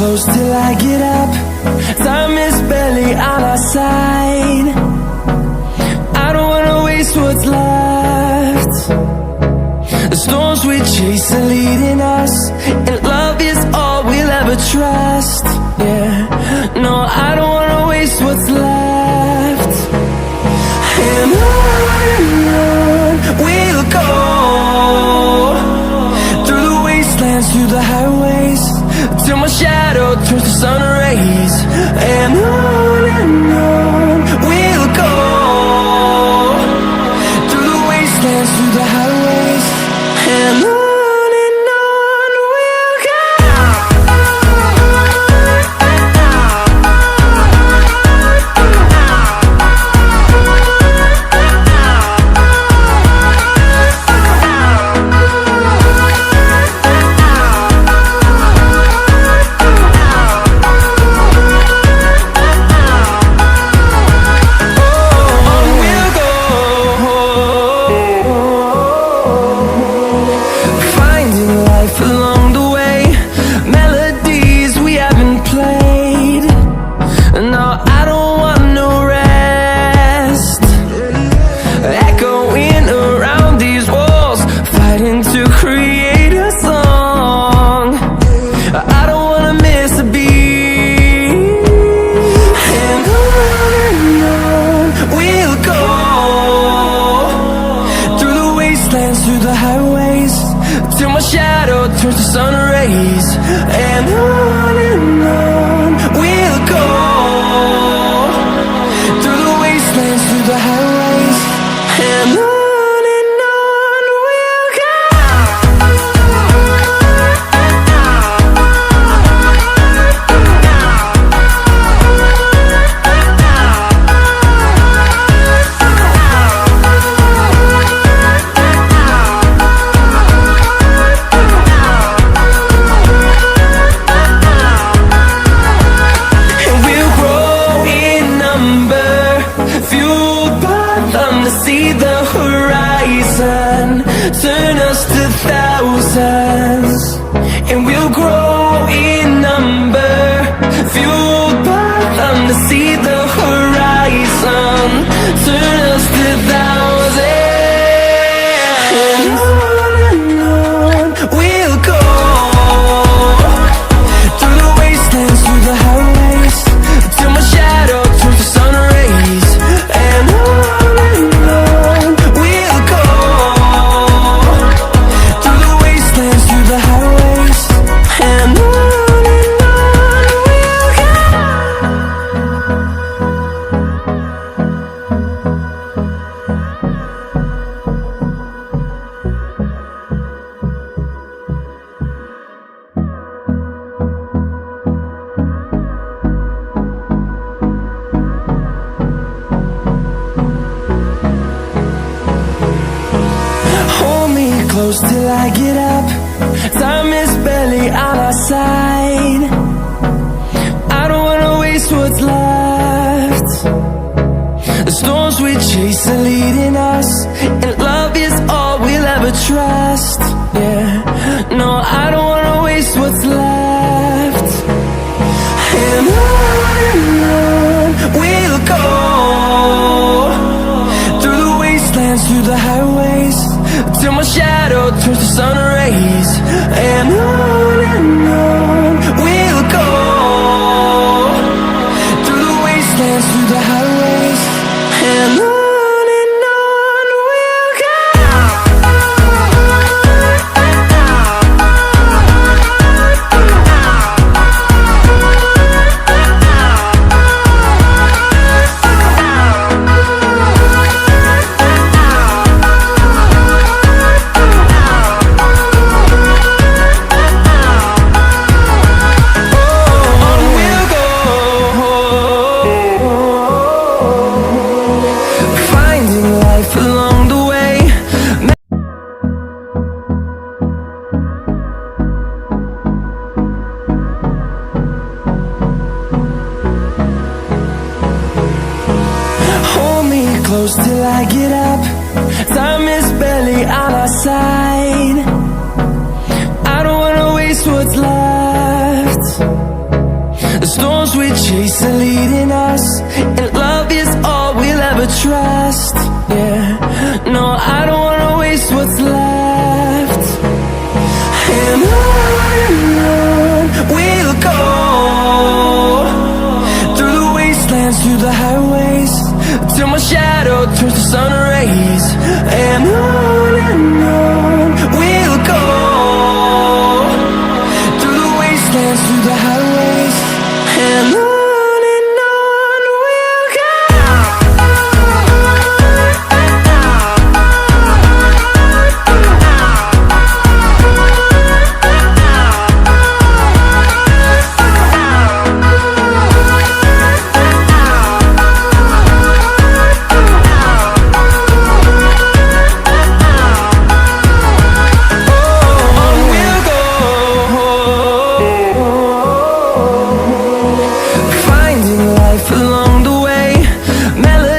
close till I get up. Time is barely on our side. I don't wanna waste what's left. The storms we chase are leading us, and love is all we'll ever trust. Yeah, no, I don't wanna waste what's left. And on we'll go, through the wastelands, through the highways, till my shadow turns to sun rays. And on we'll go, through the wastelands, through the highways, and on we'll go. Through the highways, till my shadow turns to sun rays. And on we'll go, through the wastelands, through the highways, and on we'll go. See the horizon, turn us to thousands, and we'll grow in number, fueled by them. To see the horizon, turn us to thousands, and on we'll go, through the wastelands, through the highways, till my shadow turns to sun rays. And on close till I get up. Time is barely on our side. I don't wanna waste what's left. The storms we chase are leading us, and love is all we'll ever trust. Yeah, no, I don't wanna waste what's left. And on we'll go, through the wastelands, through the highways, till my shadow turns to sun rays. And on we'll go, through the wastelands, through the highways, and on we'll go. close till I get up. Time is barely on our side. I don't wanna waste what's left. storms we chase are leading us, and love is all we'll ever trust. Yeah, no, I don't wanna waste what's left. And on we'll go, through the wastelands, through the highways, till my shadow turns to sun rays. And on